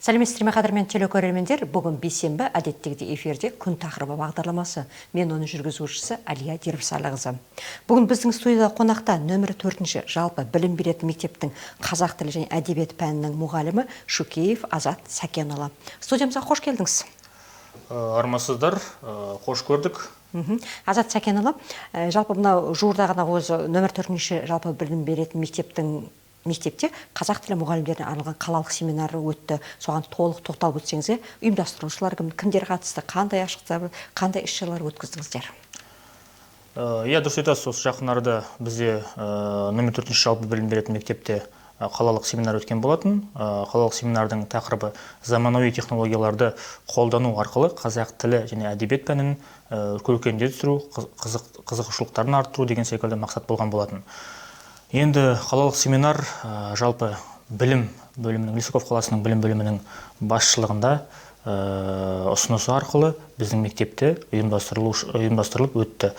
Сәлеметсіздер ме қадірмен телекөрермендер, бүгін бейсенбі әдеттегідей эфирде күн тақырыбы бағдарламасы. Мен оның жүргізушісі Әлия Дербісалықызы. Бүгін біздің студияда қонақта нөмірі 4-ші жалпы білім беретін мектептің қазақ тілі және әдебиет пәнінің мұғалімі Шукеев Азат Сәкенұлы. Студиямызға қош келдіңіз. Армысыздар, қош көрдік. Азат Сәкенұлы, жалпы мынау жуырда ғана өзі нөмір 4-ші жалпы білім беретін мектепте қазақ тілі мұғалімдеріне арналған қалалық семинары өтті. Соған толық тоқталып өтсеңіз, ұйымдастырушылар кімдер қатысты, қандай ашықтар, қандай іс-шаралар өткіздіңіздер? Дұрыс айтасыз, осы жақын арада бізде нөмір 4-ші жалпы білім беретін мектепте қалалық семинар өткен болатын. Қалалық семинардың тақырыбы заманауи технологияларды қолдану арқылы қазақ тілі және әдебиет пәнін көркемдей түсіру, қызығушылықтарын арттыру деген секілді мақсат болған болатын. Енді қалалық семинар жалпы білім бөлімінің, Лисаков қаласының білім бөлімінің басшылығында ұсынысы арқылы біздің мектепте ұйымдастырылып өтті.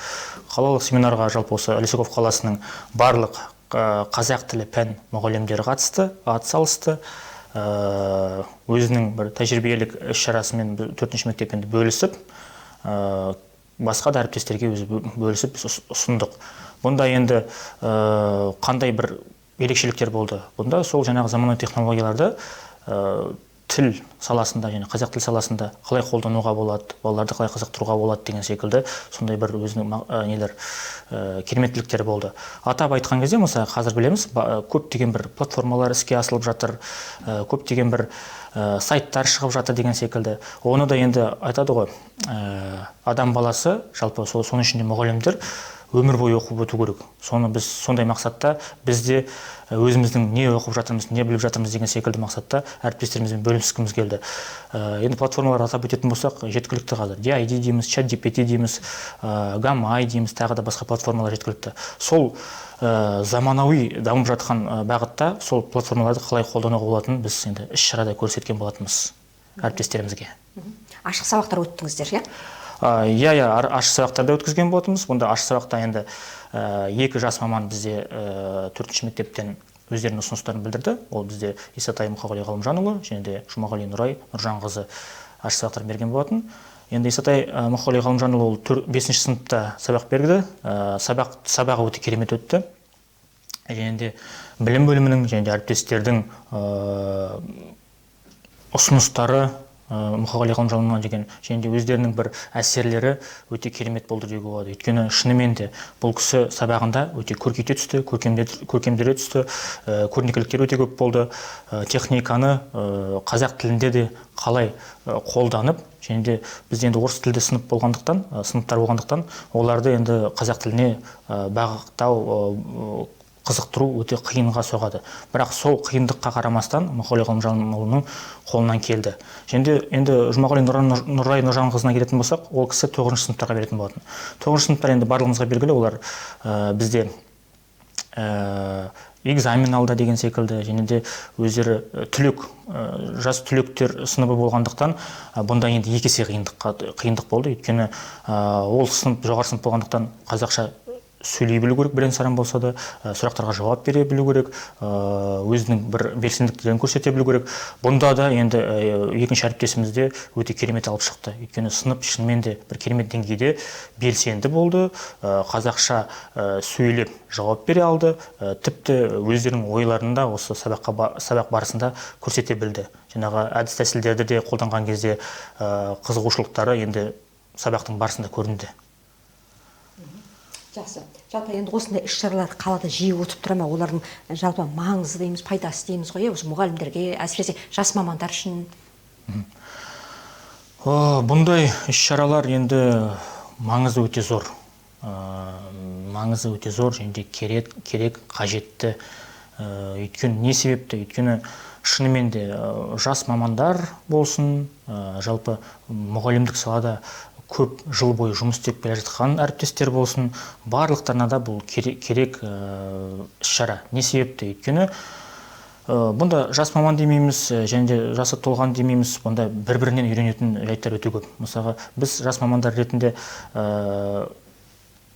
Қалалық семинарға жалпы осы Лисаков қаласының барлық қазақ тілі пән мұғалімдері қатысты, атсалысты. Өзінің бір тәжірибелік іс-шарасымен 4-ші мектеппен бөлісіп, басқа да әріптестерге бөлісіп ұсындық. Бұнда енді қандай бір ерекшеліктер болды? Бұнда сол жаңағы заманауи технологияларды тіл саласында және қазақ тіл саласында қалай қолдануға болады, балаларды қалай қызықтыруға болады деген секілді сондай бір өзінің кереметтіліктері болды. Атап айтқан кезде, мысалы, қазір білеміз, көптеген бір платформалар іске асырылып жатыр, көптеген бір сайттар шығып жатыр деген секілді. Оны да енді айтады ғой, адам баласы, жалпы соның ішінде мұғалімдер өмір бойы оқып өту керек. Соны біз сондай мақсатта бізде өзіміздің не оқып жатырмыз, не біліп жатырмыз деген секілді мақсатта әріптестерімізбен бөліскіміз келді. Енді платформалар атап өтетін болсақ, жеткілікті қазір. DID дейміз, ChatGPT дейміз, Gamma дейміз, тағы да басқа платформалар жеткілікті. Сол заманауи дамып жатқан бағытта сол платформаларды қалай қолдануға болатынын біз енді іс-шарада көрсеткен болатынбыз әріптестерімізге. Ашық сабақтар өттіңіздер, иә? Ашық сабақтарда өткізген болатынбыз. Бұнда ашық сабақта енді 2 жас маман бізде 4-ші мектептен өздерінің ұсыныстарын білдірді. Ол бізде Исатай Мұқағали Ғалымжанұлы және де Жұмағали Нұрай Нұржанқызы ашық сабақтар берген болатын. Енді Исатай Мұқағали Ғалымжанұлы ол 5-ші сыныпта сабақ берді. Сабағы өте керемет өтті. Және де білім бөлімінің және де әріптестердің ұсыныстары Мұқағали Ғалымжанұлы деген және де өздерінің бір әсерлері өте керемет болды деуге болады. Өйткені шынымен де бұл кісі сабағында өте көркейте түсті, көркемдере түсті, көрнекіліктер өте көп болды. Техниканы қазақ тілінде де қалай қолданып, және де бізде енді орыс тілді сыныптар болғандықтан, оларды енді қазақ тіліне бағыттау, қызықтыру өте қиынға соғады. Бірақ сол қиындыққа қарамастан Мұқағали Ғалымжанұлының қолынан келді. Енді Жұмағали Нұрай Нұржанқызына келетін болсақ, ол кісі 9-ші сыныптарға беретін болатын. 9-ші сыныптар енді барлығымызға белгілі, олар бізде экзамен алды деген секілді, және де өздері жас түлектер сыныбы болғандықтан, бұнда енді 2 есе қиындық болды. Өйткені ол жоғары сынып болғандықтан қазақша сөйлей білу керек, бірен-саран болса да, сұрақтарға жауап бере білу керек, өзінің бір белсенділіктерін көрсете білу керек. Бұнда да енді екінші әріптесімізде өте керемет алып шықты. Өйткені сынып шынымен де бір керемет деңгейде белсенді болды, қазақша сөйлеп жауап бере алды, тіпті өздерінің ойларын да осы сабақ барысында көрсете білді. Жаңағы әдіс тәсілдерді де қолданған кезде қызығушылықтары енді сабақтың барысында көрінді. Жақсы. Жалпы енді осындай іс-шаралар қалада жиі өтіп тұра ма? Олардың жалпы маңызы дейміз, пайдасы дейміз ғой, осы мұғалімдерге, әсіресе жас мамандар үшін. Бұндай іс-шаралар енді маңызы өте зор. Және де керек, қажетті. Өйткені не себепті? Өйткені шынымен де жас мамандар болсын, жалпы мұғалімдік салада көп жыл бойы жұмыс істеп келе жатқан әріптестер болсын, барлықтарына да бұл керек іс-шара. Не себепті? Өйткені бұнда жас маман демейміз, және де жасы толған демейміз, бұнда бір-бірінен үйренетін жайттар өте көп. Мысалға, біз жас мамандар ретінде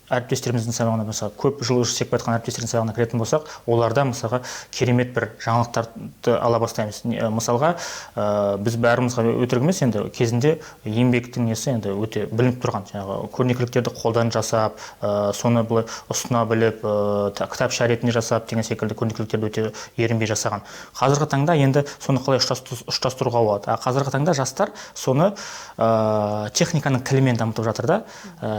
әріптестеріміздің сабағына мысалы көп жыл істеп жатқан әріптестердің сабағына кіретін болсақ, оларда мысалға керемет бір жаңалықтарды ала бастаймыз. Мысалға біз бәрімізге өтірік емес, енді кезінде еңбектің несі енді өте білініп тұрған, жаңағы көрнекіліктерді қолдан жасап, соны былай ұсына біліп, кітапша ретінде жасап деген секілді көрнекіліктерді өте ерінбей жасаған. Қазіргі таңда енді соны қалай ұштастыруға болады. Қазіргі таңда жастар соны техниканың тілімен дамытып жатыр да.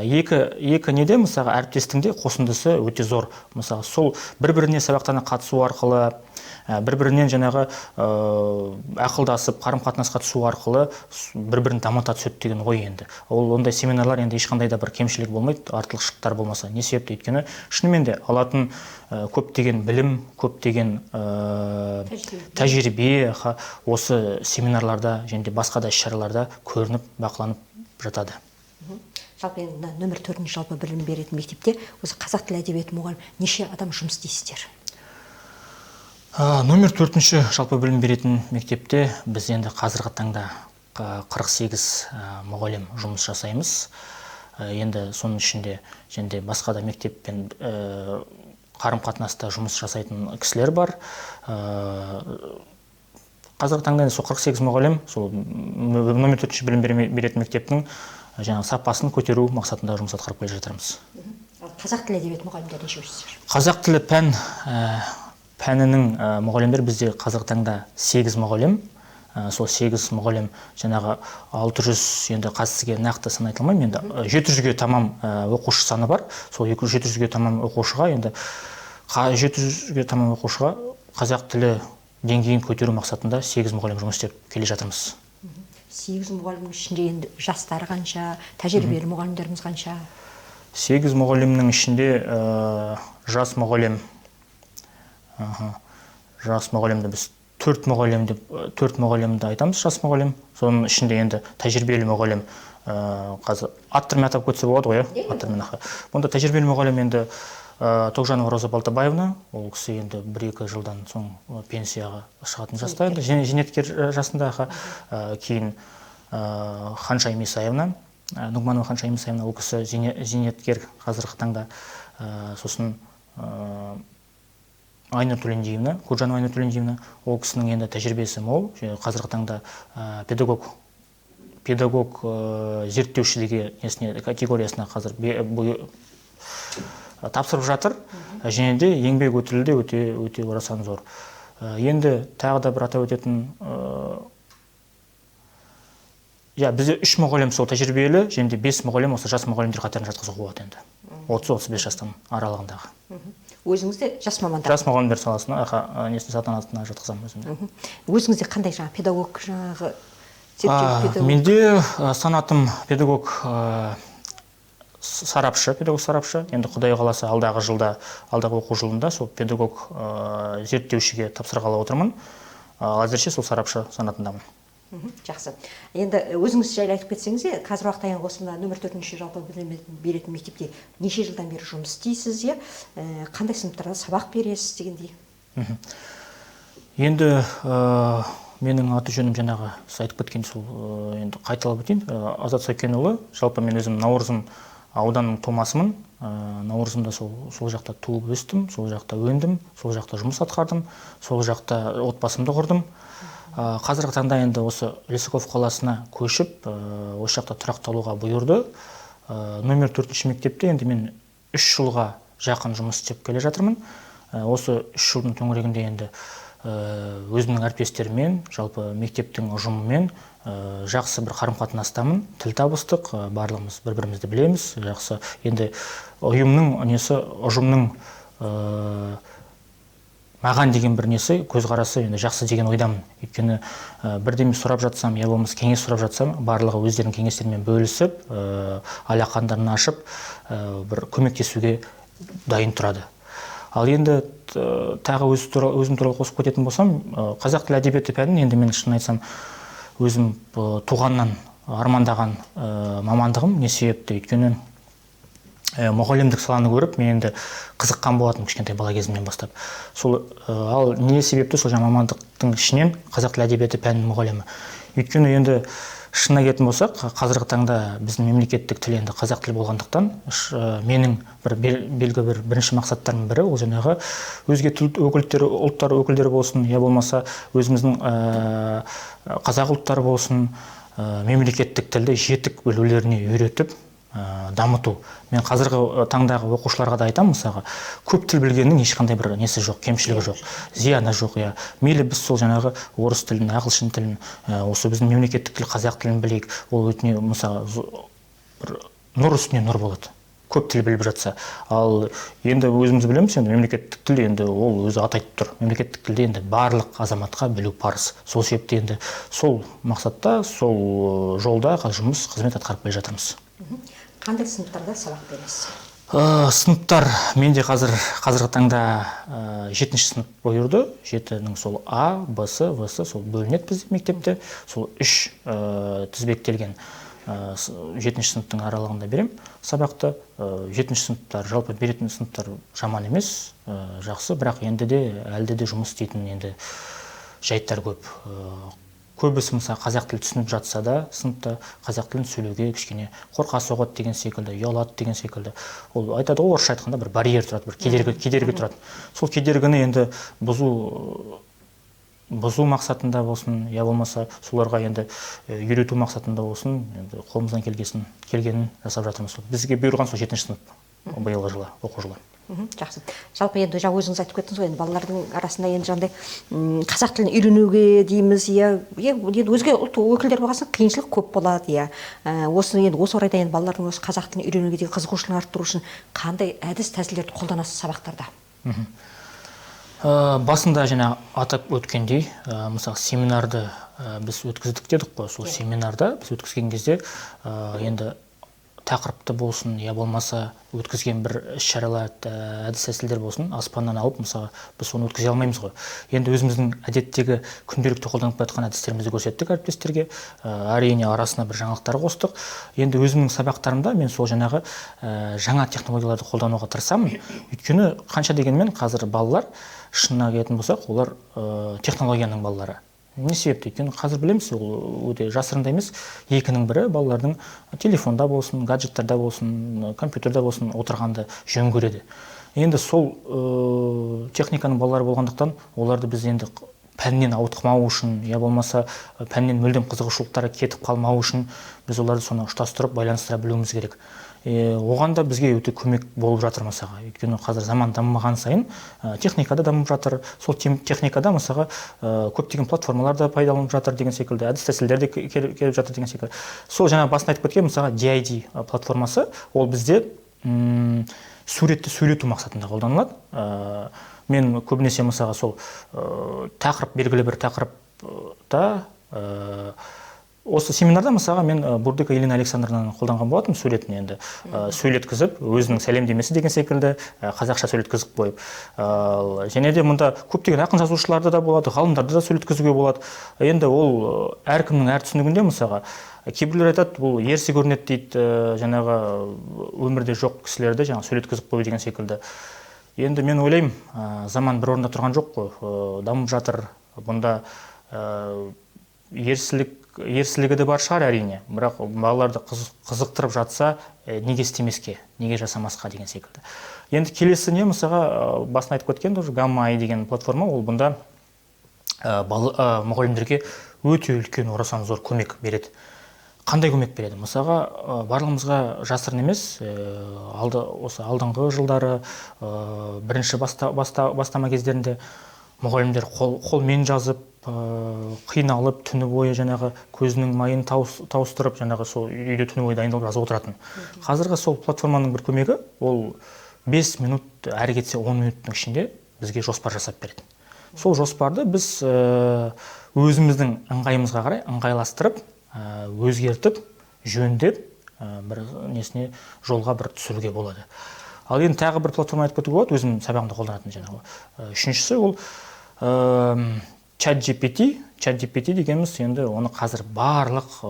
Екі неде мысалға әріптестің де қосындысы өте зор. Мысалы сол бір-біріне сабақтарына қатысу арқылы, бір-бірінен жаңағы ақылдасып, қарым-қатынасқа түсу арқылы бір-бірін дамыта түседі деген ой енді. Ондай семинарлар енді ешқандай да бір кемшілік болмайды, артықшылықтар болмаса. Не себепті? Өйткені шынымен де алатын көптеген білім, көптеген тәжірибе осы семинарларда және басқа да іс-шараларда көрініп, бақыланып жатады. Жалпы енді нөмір 4 жалпы білім беретін мектепте өзі қазақ тілі әдебиеті мұғалім неше адам жұмыс істейсіздер? Нөмір 4 жалпы білім беретін мектепте біз енді қазіргі таңда 48 мұғалім жұмыс жасаймыз. Енді соның ішінде және басқа да мектеппен қарым-қатынаста жұмыс жасайтын кісілер бар. Қазіргі таңда сол 48 мұғалім сол нөмір 4 білім беретін мектептің жаңағы сапасын көтеру мақсатында жұмыс атқарып келе жатырмыз. Қазақ тілі әдебиет мұғалімдері нешеусіздер? Қазақ тілі пәнінің мұғалімдер бізде қазіргі таңда 8 мұғалім. Сол 8 мұғалім жаңағы 600, енді қазірге нақты сан айтылмаймын, енді 700-ге тамам оқушы саны бар. Сол 700-ге тамам оқушыға, енді 700-ге тамам оқушыға қазақ тілі деңгейін көтеру мақсатында 8 мұғалім жұмыс істеп келе жатырмыз. 8 мұғалімнің ішінде енді жастары қанша, тәжірибелі мұғалімдеріміз қанша? 8 мұғалімнің ішінде жас мұғалімді біз 4 мұғалімді айтамыз, жас мұғалім. Соның ішінде енді тәжірибелі мұғалім, қазір аттармен атап көтсе болады ғой, аттармен. Бұнда тәжірибелі мұғалім енді Тоғжанова Роза Балтабаевна, ол кісі енді 1-2 жылдан соң пенсияға шығатын жаста, енді зейнеткер жасындағы. Кейін Ханшайым Исаевна, Нұғманова Ханшайым Исаевна, ол кісі зейнеткер қазіргі таңда. Сосын Айнұр Төлендиевна, Куржанова Айнұр Төлендиевна, ол кісінің енді тәжірибесі мол, қазіргі таңда педагог зерттеушілігі категориясына қазір тапсырып жатыр, және де еңбек өтілі де өте орасан зор. Енді тағы да бір атап өтетін, бізде 3 мұғалім сол тәжірибелі, және де 5 мұғалім осы жас мұғалімдер қатарына жатқызуға болады енді. 30-35 жастан аралығындағы. Өзіңіз де жас мамандар? Жас мұғалімдер саласына, салтанатына жатқызамын өзімді. Өзіңізде қандай жаңа педагог жаңағы? Менде санатым педагог сарапшы, енді Құдай қаласа алдағы оқу жылында сол педагог зерттеушіге тапсырғалы отырмын. Әзірше сол сарапшы санатындамын. Жақсы. Енді өзіңіз жайлы айтып кетсеңіз, қазір уақытта осында нөмір 4 жалпы білім беретін мектепте неше жылдан бері жұмыс істейсіз, қандай сыныптарда сабақ бересіз дегендей? Енді менің аты жөнім жаңағы айтып кеткен сол енді қайталап өтейін. Азат Сәкенұлы, жалпы мен өзім Наурызым ауданның тумасымын. Наурызымда сол жақта туып өстім, сол жақта өндім, сол жақта жұмыс атқардым, сол жақта отбасымды құрдым. Қазіргі таңда енді осы Лисаков қаласына көшіп, осы жақта тұрақталуға бұйырды. Нөмір 4 мектепте енді мен 3 жылға жақын жұмыс істеп келе жатырмын. Осы 3 жылдың төңірегінде енді өзімнің әріптестеріммен, жалпы мектептің ұжымымен жақсы бір қарым-қатынастамын, тіл табыстық, барлығымыз бір-бірімізді білеміз, жақсы. Енді ұжымның маған деген бір несі, көзқарасы енді жақсы деген ойдамын. Өйткені бірдеме сұрап жатсам, я болмас кеңес сұрап жатсам, барлығы өздерінің кеңестерімен бөлісіп, алақандарын ашып, бір көмектесуге дайын тұрады. Ал енді тағы өзім туралы қосып кететін болсам, қазақ тілі әдебиеті пәнін енді мен шын айтсам, өзім туғаннан армандаған мамандығым. Не себепті? Өйткені мұғалімдік саланы көріп, мен енді қызыққан болатым кішкентай бала кезімнен бастап. Ал не себепті? Сол мамандықтың ішінен қазақ тілі әдебиеті пәнінің мұғалімі. Өйткені енді шынына келетін болсақ, қазіргі таңда біздің мемлекеттік тіл енді қазақ тілі болғандықтан, менің белгі бірінші мақсаттарымның бірі ол жаңағы өзге тіл өкілдері, ұлттар өкілдері болсын, я болмаса өзіміздің қазақ ұлттары болсын, мемлекеттік тілді жетік білулеріне үйретіп дамыту. Мен қазіргі таңдағы оқушыларға да айтамын, мысалға, көп тіл білгеннің ешқандай бір несі жоқ, кемшілігі жоқ, зияны жоқ. Мейлі біз сол жаңағы орыс тілін, ағылшын тілін, осы біздің мемлекеттік тіл қазақ тілін білейік, ол өтіне мысалға нұр үстіне нұр болады. Көп тіл біліп жатса. Ал енді өзіміз білеміз, енді мемлекеттік тіл енді ол өзі атайтып тұр. Мемлекеттік тілде енді барлық азаматқа білу парыз. Сол себепті енді сол мақсатта, сол жолда жұмыс, қызмет атқарып келе жатырмыз. Қандай сыныптарда сабақ бересіз? Сыныптар менде қазіргі таңда 7-ші сынып бұйырды. 7-нің сол А, Б-сы, В-сы сол бөлінеді бізде мектепте. Сол 3 тізбектелген 7-ші сыныптың аралығында берем сабақты. 7-ші сыныптар, жалпы беретін сыныптар жаман емес, жақсы, бірақ әлде де жұмыс істейтін енді жайттар көп. Көбісі мысалы қазақ тілі түсініп жатса да, сыныпта қазақ тілін сөйлеуге кішкене қорқа соғады деген секілді, ұялады деген секілді. Ол айтады ғой, орысша айтқанда бір барьер тұрады, бір кедергі тұрады. Сол кедергіні енді бұзу мақсатында болсын, я болмаса соларға енді үйрету мақсатында болсын, енді қолымыздан келгенін жасап жатырмыз. Бізге бұйырған сол 7-ші сынып биылғы жылы оқу жылы. Жақсы. Жалпы енді өзіңіз айтып кеттіңіз ғой, енді балалардың арасында енді жаңағыдай қазақ тілін үйренуге дейміз, енді өзге ұлт өкілдері болған соң қиыншылық көп болады, осы орайда енді балалардың осы қазақ тілін үйренуге деген қызығушылығын арттыру үшін қандай әдіс тәсілдерді қолданасыз сабақтарда? Басында жаңа атап өткендей, мысалы семинарды біз өткіздік дедік қой, сол семинарда біз өткізген кезде енді тақырыпты болсын, я болмаса өткізген бір іс-шаралар, әдіс-тәсілдер болсын, аспаннан алып, мысалы, біз соны өткізе алмаймыз ғой. Енді өзіміздің әдеттегі күнделікті қолданып жатқан әдістерімізді көрсеттік әріптестерге, әрине арасына бір жаңалықтар қостық. Енді өзімнің сабақтарымда мен сол жаңағы жаңа технологияларды қолдануға тырысамын. Өйткені қанша дегенмен қазір балалар, шынына келетін болсақ, олар технологияның балалары. Не себепті? Өйткені қазір білеміз, ол өте жасырында емес, екінің бірі балалардың телефонда болсын, гаджеттарда болсын, компьютерда болсын отырғанды жөн көреді. Енді сол техниканың балалары болғандықтан, оларды біз енді пәннен ауытқымау үшін, я болмаса пәннен мүлдем қызығушылықтары кетіп қалмау үшін біз оларды соны ұштастырып, байланыстыра білуіміз керек. Оған да бізге өте көмек болып жатыр мысаға. Өйткені қазір заман дамымаған сайын техникада дамып жатыр. Сол техникада мысаға көптеген платформалар да пайдаланып жатыр деген секілді, әдіс-тәсілдер де келіп жатыр деген секілді. Сол жаңа басында айтып кеткен мысаға DID платформасы, ол бізде суретті сөйлету мақсатында қолданылады. Мен көбінесе мысаға сол белгілі бір тақырыпта осы семинарда мысаға мен Бурдыка Елена Александровнаны қолданған болатым суретін енді сөйлеткізіп, өзінің сәлемдемесі деген секілді қазақша сөйлеткізіп қойып. Және де мұнда көптеген ақын жазушыларды да болады, ғалымдарды да сөйлеткізуге болады. Енді ол әркімнің әр түсінігінде мысаға кейбіреулер айтады, бұл ерсі көрінеді дейді, жаңағы өмірде жоқ кісілерді жаңа сөйлеткізіп қою деген секілді. Енді мен ойлаймын, заман бір орында тұрған жоқ қой, дамып жатыр. Бұнда ерсілігі де бар шығар әрине, бірақ балаларды қызықтырып жатса, неге істемеске, неге жасамасқа деген секілді. Енді келесі не, мысаға басын айтып кеткен, Гамма-ай деген платформа, ол бұнда мұғалімдерге өте үлкен орасан зор көмек береді. Қандай көмек береді? Мысаға барлығымызға жасырын емес, осы алдыңғы жылдары бірінші бастама кездерінде мұғалімдер қолмен жазып, қиналып, түні бойы жаңағы көзінің майын тауыстырып, жаңағы сол үйде түні бойы дайындалып жазып отыратын. Қазіргі сол платформаның бір көмегі, ол 5 минут, әрі кетсе 10 минуттың ішінде бізге жоспар жасап береді. Сол жоспарды біз өзіміздің ыңғайымызға қарай ыңғайластырып, өзгертіп, жөндеп, бір несіне жолға бір түсіруге болады. Ал енді тағы бір платформа айтып кетуге болады, өзім сабағымда қолданатын жаңағы. Үшіншісі ол чат GPT дегеніміз енді оны қазір барлық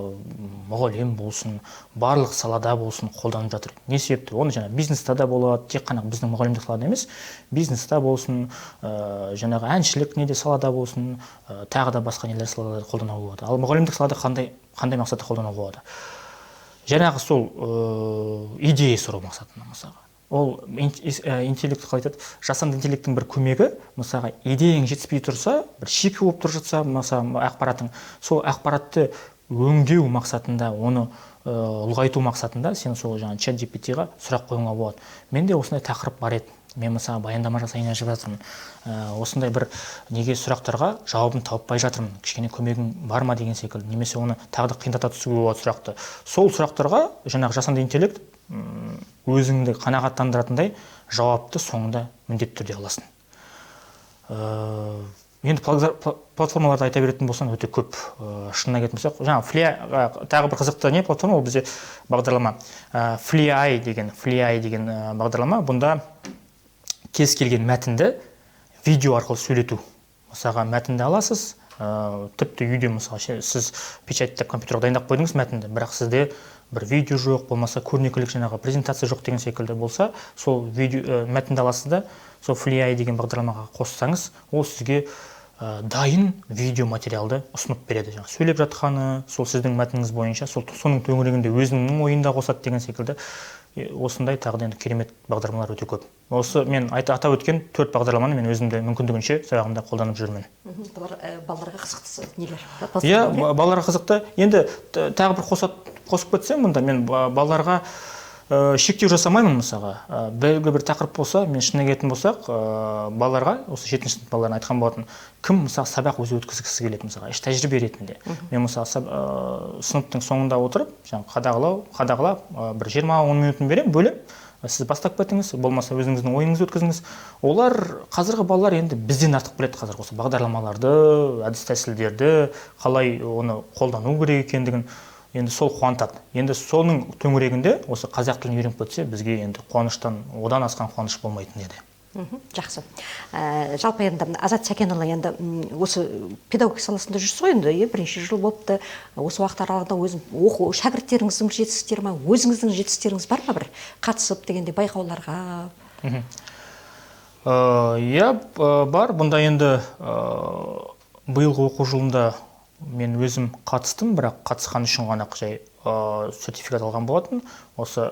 мұғалім болсын, барлық салада болсын қолданып жатыр. Не себепті? Оны жаңа бизнеста да болады, тек қана біздің мұғалімдік салада емес, бизнеста болсын, жаңағы әншілік неде салада болсын, тағы да басқа нелер салада қолдануға болады. Ал мұғалімдік салада қандай мақсатта қолдануға болады? Жаңағы сол идея сұрау мақсатында мысалға. Ол интеллект қалай айтады, жасанды интеллекттің бір көмегі, мысалға идеяң жетіспей тұрса, бір шикі болып тұрып жатса, мысалы ақпараттың, сол ақпаратты өңдеу мақсатында, оны ұлғайту мақсатында сен сол жаңа чат GPT-ға сұрақ қоюға болады. Менде осындай тақырып бар еді. Мен мысалы баяндама жасайын деп жатырмын. Осындай бір неге сұрақтарға жауабын таппай жатырмын. Кішкене көмегің бар ма деген секілді. Немесе оны тағы да қиындата түсуге болады сұрақты. Сол сұрақтарға жаңағы жасанды интеллект өзіңді қанағаттандыратындай жауапты соңында міндетті түрде аласың. Енді платформаларды айта беретін болсам өте көп. Шынына келетін болсақ, жаңа тағы бір қызықты не платформа, ол бізде бағдарлама Fly деген бағдарлама. Бұнда кез келген мәтінді видео арқылы сөйлету. Мысалға мәтінді аласыз, тіпті үйде мысалы сіз печаттап компьютерге дайындап қойдыңыз мәтінді, бірақ сізде бір видео жоқ, болмаса көрнекілік жаңағы презентация жоқ деген секілді болса, сол видео мәтінді аласыз да, сол Fly деген бағдарламаға қоссаңыз, ол сізге дайын видео материалды ұсынып береді. Жаңа сөйлеп жатқаны, сол сіздің мәтініңіз бойынша, соның төңірегінде өзінің ойында қосады деген секілді. Осындай тағы да енді керемет бағдарламалар өте көп. Осы мен атап өткен 4 бағдарламаны мен өзімді мүмкіндігінше сабағымда қолданып жүрмін. Балаларға қызықты нелер? Иә, балаларға қызықты. Енді тағы бір қосып кетсем, мұнда мен балаларға шектеу жасамаймын мысалға. Белгілі бір тақырып болса, мен шынына келетін болсақ, балаларға, осы 7-ші сынып балаларына айтқан болатын, кім мысалы сабақ өзі өткізгісі келеді мысалға, іш тәжірибе ретінде. Мен мысалы сыныптың соңында отырып, қадағалап, бір 20-10 минутын берем, бөлем. Сіз бастап кетіңіз, болмаса өзіңіздің ойыңызды өткізіңіз. Олар, қазіргі балалар енді бізден артық біледі қазір осы бағдарламаларды, әдіс-тәсілдерді, қалай оны қолдану керек екендігін. Енді сол қуантады. Енді соның төңірегінде осы қазақ тілін үйреніп кетсе, бізге енді қуаныштан одан асқан қуаныш болмайтын еді. Жақсы. Жалпы енді Азат Сәкенұлы енді осы педагогика саласында жүрсіз ғой, енді бірнеше жыл болыпты. Осы уақыт аралығында өзің оқу шәкірттеріңіздің жетістіктері ме, өзіңіздің жетістіктеріңіз бар ма бір қатысып дегенде байқауларға? Иә, бар. Бұнда енді биылғы оқу жылында мен өзім қатыстым, бірақ қатысқан үшін ғана жай сертификат алған болатын. Осы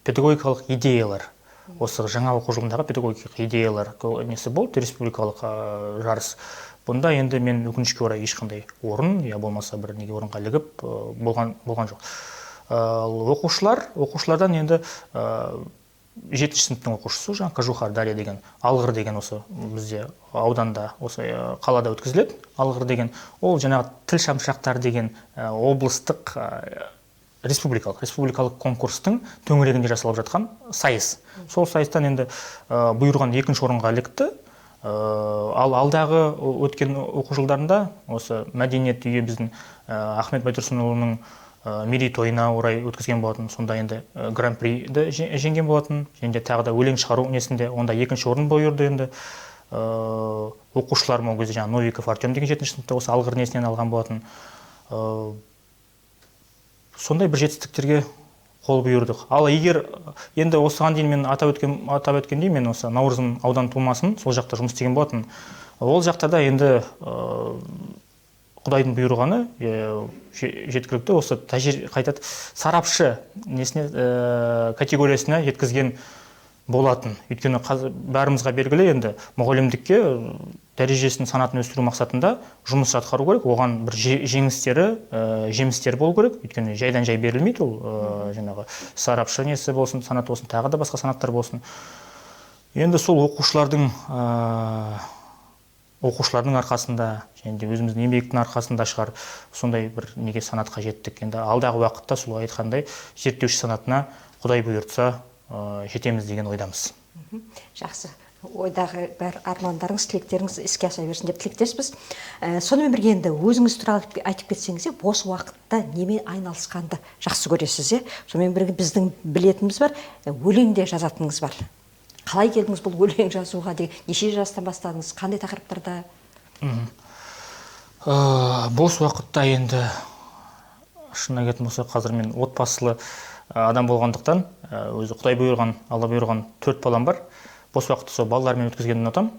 педагогикалық идеялар, осы жаңа оқу жылындағы педагогикалық идеялар несі болды, республикалық жарыс. Бұнда енді мен өкінішке орай ешқандай орын, я болмаса бір неге орынға ілігіп болған жоқ. Оқушылардан енді 7-ші сыныптың оқушысы, жаңа Кажухар Дарья деген, Алғыр деген осы бізде ауданда, осы қалада өткізіледі. Алғыр деген, ол жаңағы тіл шамшырақтары деген облыстық республикалық конкурстың төңірегінде жасалып жатқан сайыс. Сол сайыстан енді бұйырған 2-ші орынға ілікті. Ал алдағы өткен оқу жылдарында осы мәдениет үйі біздің Ахмет Байтұрсынұлының мерейтойына орай өткізген болатын. Сонда енді гран-приді жеңген болатын. Және тағы да өлең шығару несінде онда 2-ші орын бұйырды енді. Оқушылар ол кезде жаңа Новиков Артем деген 7-ші сыныпта осы Алғыр несінен алған болатын. Сондай бір жетістіктерге қол бұйырдық. Ал егер енді осыған дейін мен атап өткендей, мен осы Наурызым аудан тумасын сол жақта жұмыс істеген болатын. Ол жақтарда енді Құдайдың бұйырғаны жеткілікті, осы қайтады сарапшы несіне категориясына жеткізген болатын. Өйткені бәрімізге белгілі енді мұғалімдікке дәрежесін санатын өсіру мақсатында жұмыс атқару керек, оған бір жемістері болу керек. Өйткені жайдан жай берілмейді, ол жаңағы сарапшы несі болсын, санат болсын, тағы да басқа санаттар болсын. Енді сол оқушылардың арқасында, және өзіміздің еңбектің арқасында шығар сондай бір неге санатқа жеттік. Енді алдағы уақытта сол айтқандай зерттеуші санатына Құдай бұйыртса жетеміз деген ойдамыз. Жақсы. Ойдағы бар армандарыңыз, тілектеріңіз іске аса берсін деп тілектеспіз. Сонымен бірге енді өзіңіз туралы айтып кетсеңіз, бос уақытта немен айналысқанды жақсы көресіз? Сонымен бірге біздің білетініміз бар, өлең де жазатыныңыз бар. Қалай келдіңіз бұл өлең жазуға деген, неше жастан бастадыңыз, қандай тақырыптарда? Бос уақытта енді шынына келетін болса, қазір мен отбасылы адам болғандықтан, өзі Құдай бұйырған, Алла бұйырған 4 балам бар. Бос уақытты сол балалармен өткізгенді ұнатамын.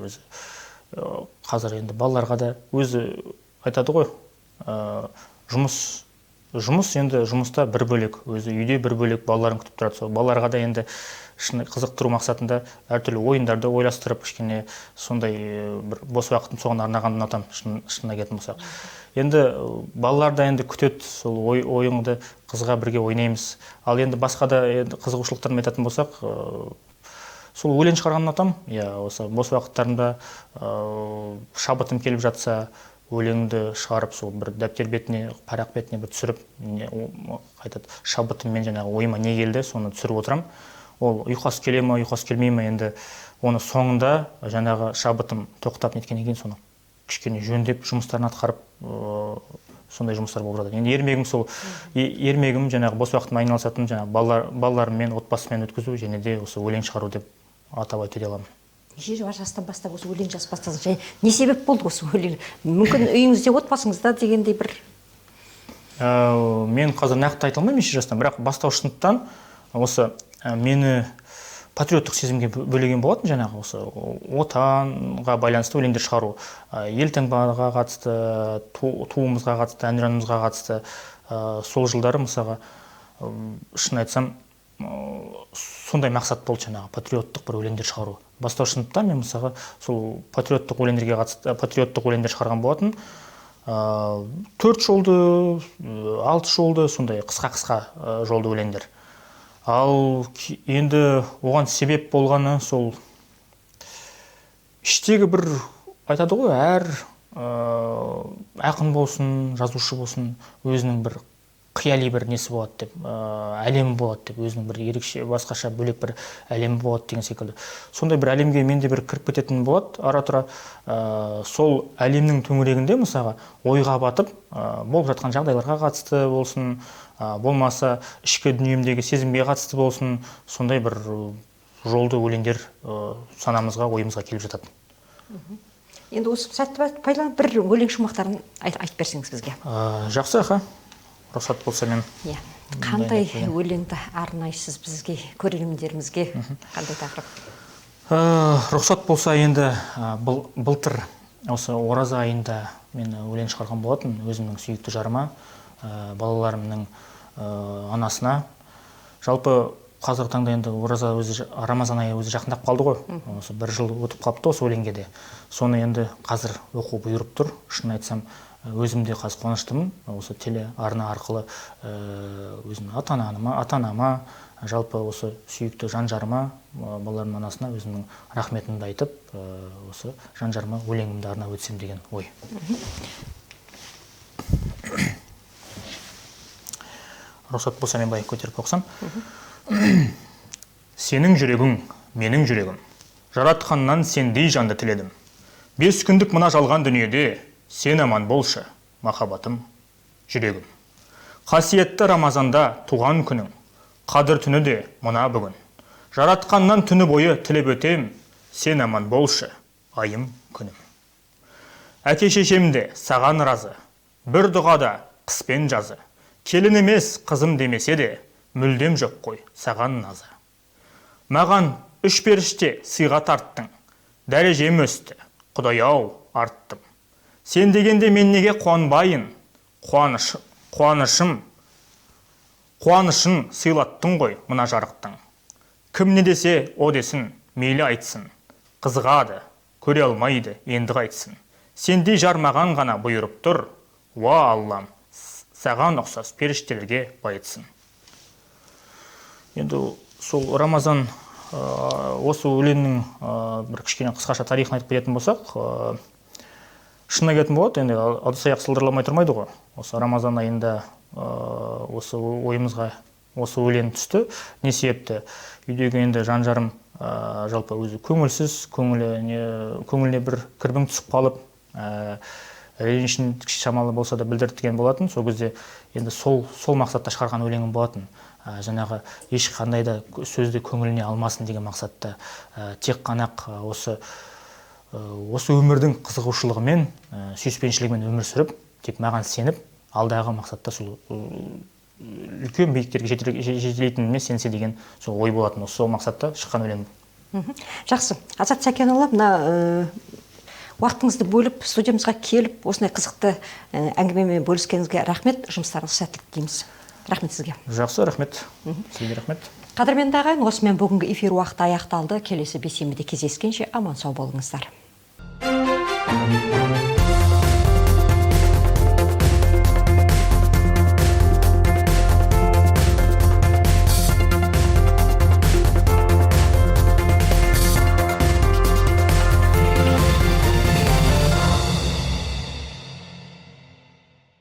Өзі қазір енді балаларға да өзі айтады ғой, жұмыс енді жұмыста бір бөлек, өзі үйде бір бөлек, балаларын күтіп тұрады. Сол балаларға да енді шын қызықтыру мақсатында әртүрлі ойындарды ойластырып, кішкене сондай бір бос уақытым соған арнағанды ұнатамын, шынына келетін болсақ. Енді балалар да енді күтеді, сол ойыңды қызға бірге ойнаймыз. Ал енді басқа да қызығушылықтарым айтатын болсақ, сол өлең шығарғанды ұнатамын. Иә, осы бос уақыттарымда шабытым келіп жатса, өлеңді шығарып, сол бір дәптер бетіне, парақ бетіне бір түсіріп, қайтады, шабытыммен жаңағы ойыма не келді, соны түсіріп отырам. Ол ұйқас келе ме, ұйқас келмей ме, енді оны соңында жаңағы шабытым тоқтап неткеннен кейін соны кішкене жөндеп жұмыстарын атқарып, сондай жұмыстар болып жатады. Енді ермегім жаңағы бос уақытыма айналысатын жаңағы балаларыммен, отбасымен өткізу және де осы өлең шығару деп атап айта аламын. Неше жастан бастап осы өлең жазып бастадыңыз? Және не себеп болды осы өлең? Мүмкін үйіңізде, отбасыңызда дегендей бір? Мен қазір нақты айта алмаймын неше жастан, бірақ бастауыш сыныптан осы мені патриоттық сезімге бөлеген болатын, жаңағы осы отанға байланысты өлеңдер шығару, елтаңбаға қатысты, туымызға қатысты, әнұранымызға қатысты. Сол жылдары мысалға шын айтсам сондай мақсат болды, жаңағы патриоттық бір өлеңдер шығару. Бастауыш сыныпта мен мысалға сол патриоттық өлеңдерге қатысты патриоттық өлеңдер шығарған болатын. 4 жолды, 6 жолды, сондай қысқа жолды өлеңдер. Ал енді оған себеп болғаны сол іштегі бір айтады ғой, әр ақын болсын, жазушы болсын, өзінің бір қияли бір несі болады деп, әлемі болады деп, өзінің бір ерекше, басқаша бөлек бір әлемі болады деген секілді. Сондай бір әлемге менде бір кіріп кететін болады, ара-тұра. Сол әлемнің төңірегінде мысалға ойға батып, болып жатқан жағдайларға қатысты болсын, болмаса ішкі дүниемдегі сезімге қатысты болсын, сондай бір жолды өлеңдер санамызға, ойымызға келіп жатады. Енді осы сәтті пайдаланып бір өлең шумақтарын айтып берсеңіз бізге. Жақсы, аха. Рұқсат болса мен. Қандай өлеңді арнайсыз бізге, көрермендерімізге? Қандай тақырып? Рұқсат болса енді былтыр осы ораза айында мен өлең шығарған болатын, өзімнің сүйікті жарыма, балаларымның анасына. Жалпы қазіргі таңда енді ораза Рамазан айы өзі жақындап қалды ғой. Осы 1 жыл өтіп қалыпты осы өлеңге де. Соны енді қазір оқу бұйырып тұр. Шын айтсам, өзімде қазір қуаныштымын. Осы телеарна арқылы өзімнің ата-анама, жалпы осы сүйікті жан-жарыма, балаларымның анасына өзімнің рахметімді айтып, осы жан-жарыма өлеңімді арнап өтсем деген ой. Рұқсат болса мен былай көтеріп оқысам. Сенің жүрегің, менің жүрегім. Жаратқаннан сендей жанды тіледім. 5 күндік мына жалған дүниеде сен аман болшы, махаббатым, жүрегім. Қасиетті Рамазанда туған күнің, қадір түні де мына бүгін. Жаратқаннан түні бойы тілеп өтем, сен аман болшы, айым, күнім. Әке шешем де саған разы, бір дұғада қыс пен жазы. Келін емес қызым демесе де, мүлдем жоқ қой саған назы. Маған 3 періште сыйға тарттың, дәрежем өсті, Құдай-ау арттым. Сен дегенде мен неге қуанбайын, қуанышын сыйлаттың ғой мына жарықтың. Кім не десе о десін, мейлі айтсын, қызығады, көре алмайды, енді қайтсын. Сендей жармаған ғана бұйырып тұр, уа Аллам, саған ұқсас періштелерге байытсын. Енді сол Рамазан осы өлеңнің бір кішкене қысқаша тарихын айтып беретін болсақ, шынына келетін болады, енді ыдыс-аяқ сылдырламай тұрмайды ғой. Осы Рамазан айында осы ойымызға осы өлең түсті. Не себепті? Үйдегі енді жан-жарым жалпы өзі көңілсіз, көңіліне бір кірбің түсіп қалып, ренішін шамалы болса да білдірткен болатын. Сол кезде енді сол мақсатта шығарған өлеңім болатын. Жаңағы ешқандай да сөзді көңіліне алмасын деген мақсатта тек қана осы осы өмірдің қызығушылығымен, сүйіспеншілігімен өмір сүріп, тек маған сеніп, алдағы мақсатта сол үлкен биіктерге жетелейтініне сенсе деген сол ой болатын. Сол мақсатта шыққан өлең. Жақсы. Азат Сәкенұлы, мына уақытыңызды бөліп, студиямызға келіп, осындай қызықты әңгімемен бөліскеніңізге рахмет, жұмыстарыңыз сәттілік тілейміз. Рахмет сізге. Жақсы, рахмет. Сізге рахмет. Қадірменді ағайын, осымен бүгінгі эфир уақыты аяқталды. Келесі бейсенбіде кездескенше аман сау болыңыздар.